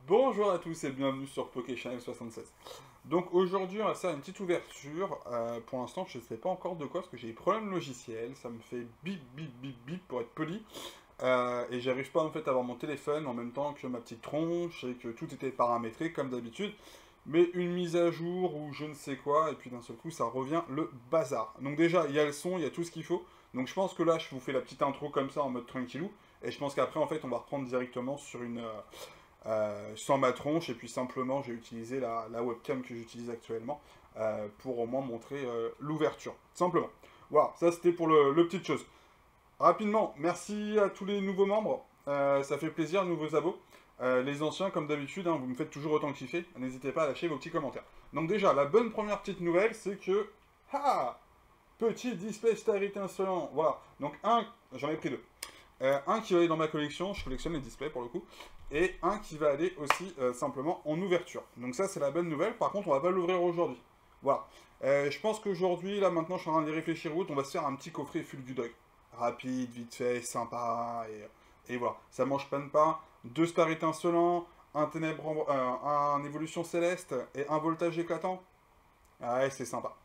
Bonjour à tous et bienvenue sur PokéChannel76. Donc aujourd'hui on va faire une petite ouverture. Pour l'instant je ne sais pas encore de quoi parce que j'ai des problèmes logiciels. Ça me fait bip bip bip bip pour être poli. Et j'arrive pas en fait à avoir mon téléphone en même temps que ma petite tronche et que tout était paramétré comme d'habitude. Mais une mise à jour ou je ne sais quoi et puis d'un seul coup ça revient le bazar. Donc déjà il y a le son, il y a tout ce qu'il faut. Donc je pense que là je vous fais la petite intro comme ça en mode tranquillou. Et je pense qu'après en fait on va reprendre directement sur une sans ma tronche, et puis simplement j'ai utilisé la webcam que j'utilise actuellement pour au moins montrer l'ouverture, simplement. Voilà, ça c'était pour le petite chose. Rapidement, merci à tous les nouveaux membres, ça fait plaisir, nouveaux abos. Les anciens, comme d'habitude, hein, vous me faites toujours autant kiffer, n'hésitez pas à lâcher vos petits commentaires. Donc déjà, la bonne première petite nouvelle, c'est que... Ah, petit display Starry insolent, voilà. Donc j'en ai pris deux. Un qui va aller dans ma collection, je collectionne les displays pour le coup, et un qui va aller aussi simplement en ouverture. Donc ça c'est la bonne nouvelle, par contre on va pas l'ouvrir aujourd'hui. Voilà. Je pense qu'aujourd'hui, là maintenant je suis en train de réfléchir où, on va se faire un petit coffret Fulgudog. Rapide, vite fait, sympa, et voilà. Ça mange pas de pain, deux stars étincelants, un évolution céleste et un voltage éclatant. Ah ouais, c'est sympa.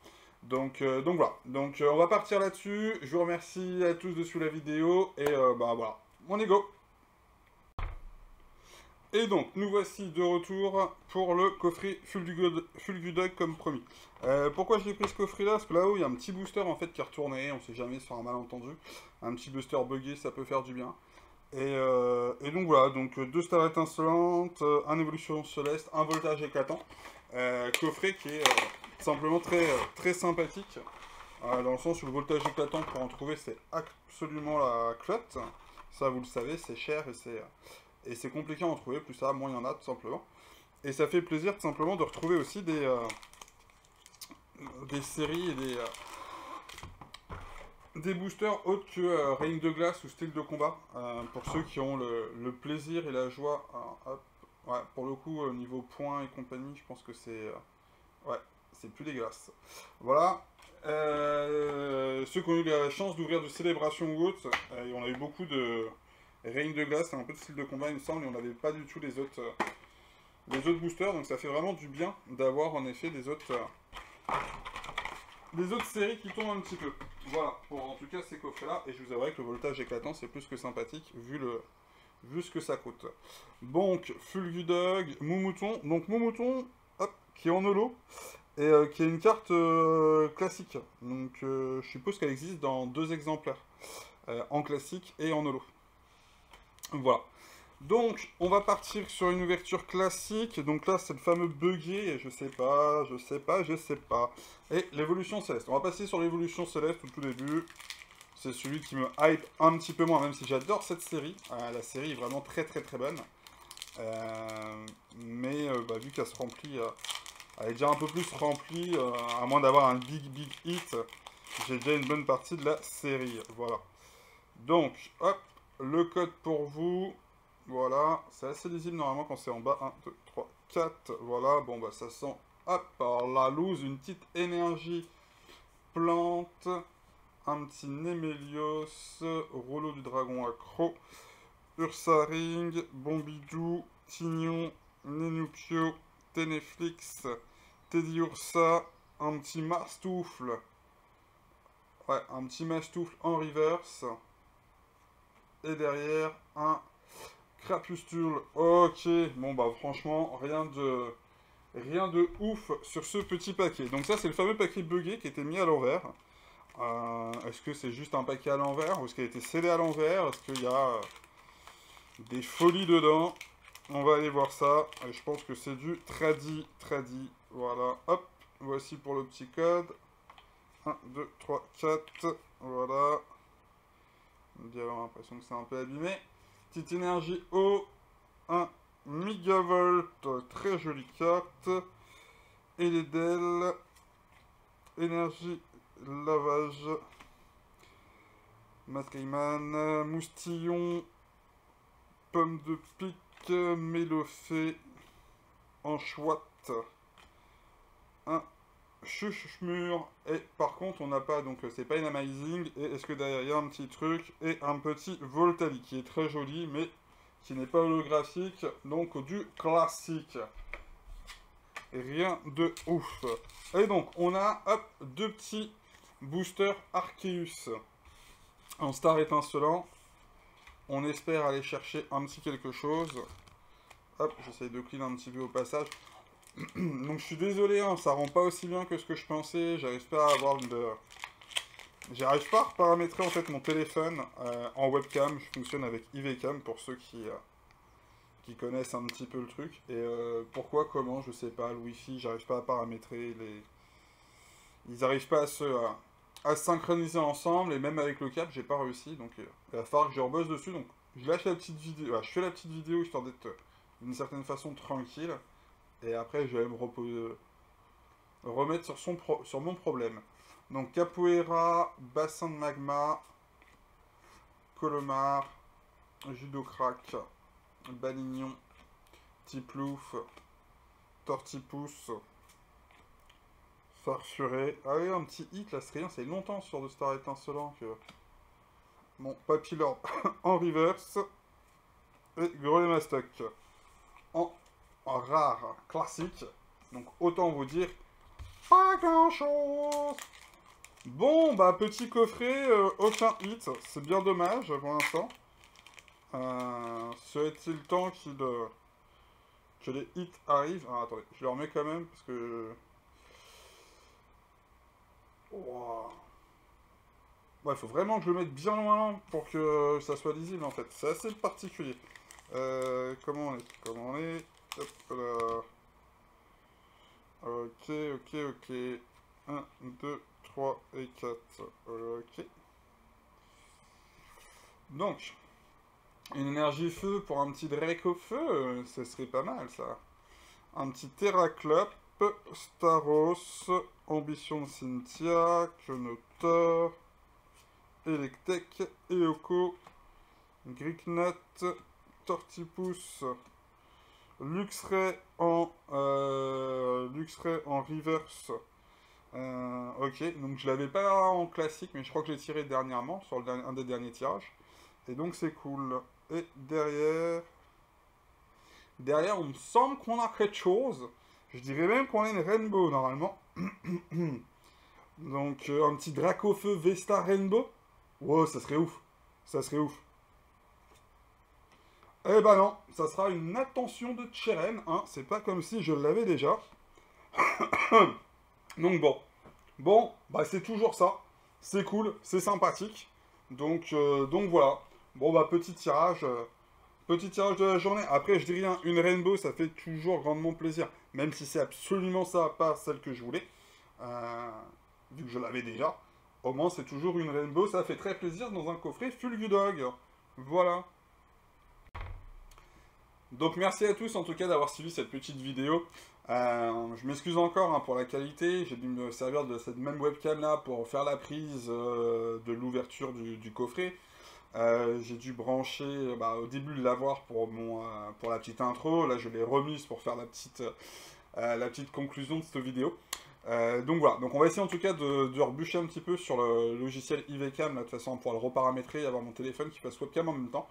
Donc voilà, on va partir là-dessus. Je vous remercie à tous de suivre la vidéo et bah voilà, on est go. Et donc nous voici de retour pour le coffret Fulgudog comme promis. Pourquoi j'ai pris ce coffret là? Parce que là-haut il y a un petit booster en fait qui est retourné, on sait jamais sur un malentendu. Un petit booster buggé ça peut faire du bien. Et donc voilà, donc deux stars étincelantes, un évolution céleste, un voltage éclatant. Coffret qui est simplement très sympathique. Dans le sens où le voltage éclatant, pour en trouver, c'est absolument la clotte. Ça, vous le savez, c'est cher et c'est compliqué à en trouver. Plus ça, moins il y en a, tout simplement. Et ça fait plaisir, tout simplement, de retrouver aussi des séries et des boosters autres que Reign de glace ou style de combat. Pour ceux qui ont le plaisir et la joie. Hop. Ouais, pour le coup, niveau points et compagnie, je pense que c'est... ouais, c'est plus dégueulasse. Voilà. Ceux qui ont eu la chance d'ouvrir de célébration ou autre, et on a eu beaucoup de règne de glace, et un peu de style de combat, il me semble, et on n'avait pas du tout les autres boosters, donc ça fait vraiment du bien d'avoir en effet des autres séries qui tombent un petit peu. Voilà, pour en tout cas ces coffrets-là, et je vous avouerai que le voltage éclatant, c'est plus que sympathique, vu ce que ça coûte. Donc, Fulgudog, Moumouton, donc Moumouton, hop, qui est en holo, et qui est une carte classique. Donc je suppose qu'elle existe dans deux exemplaires, en classique et en holo. Voilà. Donc on va partir sur une ouverture classique. Donc là c'est le fameux buggé, et je sais pas, je sais pas, je sais pas. Et l'évolution céleste. On va passer sur l'évolution céleste au tout début. C'est celui qui me hype un petit peu moins, même si j'adore cette série. La série est vraiment très bonne. Mais bah, vu qu'elle se remplit... elle est déjà un peu plus remplie, à moins d'avoir un big hit. J'ai déjà une bonne partie de la série. Voilà. Donc, hop, le code pour vous. Voilà, c'est assez lisible normalement quand c'est en bas. 1, 2, 3, 4. Voilà, bon bah ça sent, hop, par la loose, une petite énergie plante. Un petit Némélios, rouleau du dragon accro, Ursaring, Bombidou, Tignon, Nenupio, Teneflix, Teddy Ursa, un petit Marstoufle. Ouais, un petit Marstoufle en reverse. Et derrière, un Crapuscule. Ok, bon bah franchement, rien de ouf sur ce petit paquet. Donc ça, c'est le fameux paquet buggé qui était mis à l'envers. Est-ce que c'est juste un paquet à l'envers ou est-ce qu'il a été scellé à l'envers? Est-ce qu'il y a des folies dedans? On va aller voir ça. Et je pense que c'est du tradi. Voilà, hop. Voici pour le petit code. 1, 2, 3, 4. Voilà. On dit avoir l'impression que c'est un peu abîmé. Petite énergie eau. 1 mégavolt. Très jolie carte. Et les DEL. Énergie lavage. Mascayman. Moustillon. Pomme de pique. Mélofée. Enchouette. Un chuchmur. Et par contre, on n'a pas, donc c'est pas une amazing. Et est-ce que derrière, il y a un petit truc et un petit Voltali qui est très joli, mais qui n'est pas holographique, donc du classique. Rien de ouf. Et donc, on a, hop, 2 petits boosters Arceus en star étincelant. On espère aller chercher un petit quelque chose. Hop, j'essaye de clean un petit peu au passage. Donc, je suis désolé, hein, ça rend pas aussi bien que ce que je pensais. J'arrive pas à avoir J'arrive pas à reparamétrer en fait mon téléphone en webcam. Je fonctionne avec IVCam pour ceux qui connaissent un petit peu le truc. Et pourquoi, comment, je sais pas. Le Wi-Fi, j'arrive pas à paramétrer. Ils n'arrivent pas à se synchroniser ensemble. Et même avec le câble, j'ai pas réussi. Donc il va falloir que je rebosse dessus. Donc je lâche la petite vidéo. Voilà, je fais la petite vidéo histoire d'être d'une certaine façon tranquille. Et après, je vais me remettre sur mon problème. Donc Capoeira, Bassin de Magma, Colomar, Judocrack, Balignon, Tiplouf, Tortipousse, Farfuré. Ah oui, un petit hit là, c'est rien, c'est longtemps sur de Star étincelant que. Bon, Papillon en reverse. Et Grenastock en rare classique. Donc autant vous dire, pas grand chose. Bon, bah petit coffret, aucun hit, c'est bien dommage pour l'instant. Serait-il temps que les hits arrivent? Ah, attendez, je le remets quand même parce que... Wow. Ouais, faut vraiment que je le mette bien loin pour que ça soit lisible en fait. C'est assez particulier. Comment on est? Hop là. Ok. 1, 2, 3 et 4. Ok. Donc, une énergie feu pour un petit Draco feu, ce serait pas mal ça. Un petit Terraclope, Staros, Ambition de Cynthia, Knotor, Electek, Eoko, Greeknut, Tortipousse, Luxray en reverse. Ok, donc je l'avais pas en classique, mais je crois que j'ai tiré dernièrement sur un des derniers tirages. Et donc c'est cool. Et derrière, on me semble qu'on a quelque chose. Je dirais même qu'on a une Rainbow normalement. Donc un petit Dracofeu Vesta Rainbow. Wow, ça serait ouf. Ça serait ouf. Eh ben non, ça sera une attention de Cheren, hein. C'est pas comme si je l'avais déjà. Donc bon, bah c'est toujours ça. C'est cool, c'est sympathique. Donc voilà. Bon bah petit tirage de la journée. Après je dis rien, une Rainbow ça fait toujours grandement plaisir. Même si c'est absolument ça, pas celle que je voulais. Vu que je l'avais déjà. Au moins c'est toujours une Rainbow, ça fait très plaisir dans un coffret Fulgudog. Voilà. Donc merci à tous en tout cas d'avoir suivi cette petite vidéo. Je m'excuse encore hein, pour la qualité, j'ai dû me servir de cette même webcam là pour faire la prise de l'ouverture du coffret. J'ai dû brancher au début de l'avoir pour la petite intro, là je l'ai remise pour faire la petite conclusion de cette vidéo. Donc voilà, donc on va essayer en tout cas de rebûcher un petit peu sur le logiciel IVCam, là, de toute façon on pourra le reparamétrer et avoir mon téléphone qui passe webcam en même temps.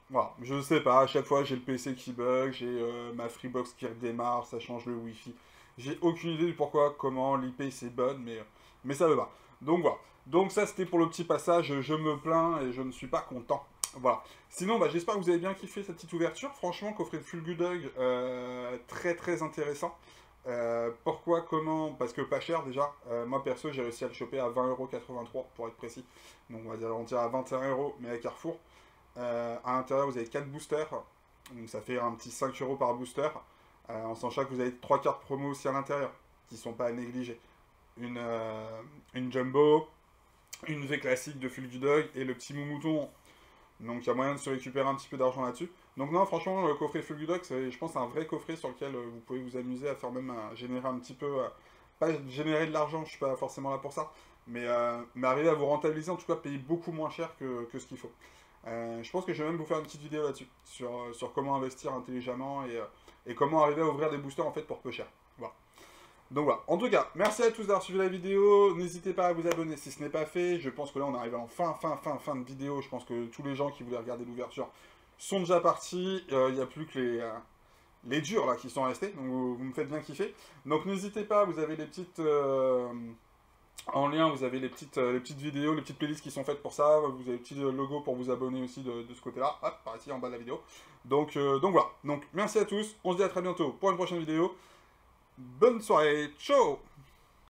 Voilà, je sais pas, à chaque fois j'ai le PC qui bug, j'ai ma Freebox qui redémarre, ça change le Wi-Fi. J'ai aucune idée du pourquoi, comment, l'IP c'est bonne, mais ça veut pas. Donc voilà, donc ça c'était pour le petit passage, je me plains et je ne suis pas content. Voilà, sinon j'espère que vous avez bien kiffé cette petite ouverture, franchement coffret de Fulgudog, très très intéressant. Pourquoi, comment, parce que pas cher déjà, moi perso j'ai réussi à le choper à 20,83€ pour être précis, donc on va dire à 21€, mais à Carrefour. À l'intérieur vous avez 4 boosters, donc ça fait un petit 5€ par booster, en sachant que vous avez 3 cartes promo aussi à l'intérieur, qui sont pas à négliger. Une Jumbo, une V classique de Fulgudog et le petit Moumouton, donc il y a moyen de se récupérer un petit peu d'argent là-dessus. Donc non, franchement, le coffret Fulgudog, c'est, je pense, un vrai coffret sur lequel vous pouvez vous amuser à faire même générer un petit peu, pas générer de l'argent, je suis pas forcément là pour ça, mais arriver à vous rentabiliser, en tout cas payer beaucoup moins cher que ce qu'il faut. Je pense que je vais même vous faire une petite vidéo là-dessus, sur comment investir intelligemment et comment arriver à ouvrir des boosters en fait pour peu cher. Voilà. Donc voilà, en tout cas, merci à tous d'avoir suivi la vidéo, n'hésitez pas à vous abonner si ce n'est pas fait, je pense que là on arrive en fin de vidéo, je pense que tous les gens qui voulaient regarder l'ouverture sont déjà partis. Il n'y a plus que les durs là qui sont restés. Donc vous me faites bien kiffer. Donc n'hésitez pas, vous avez les petites... en lien, vous avez les petites vidéos, les petites playlists qui sont faites pour ça. Vous avez le petit logo pour vous abonner aussi de ce côté-là. Hop, par ici en bas de la vidéo. Donc voilà. Donc merci à tous. On se dit à très bientôt pour une prochaine vidéo. Bonne soirée. Ciao.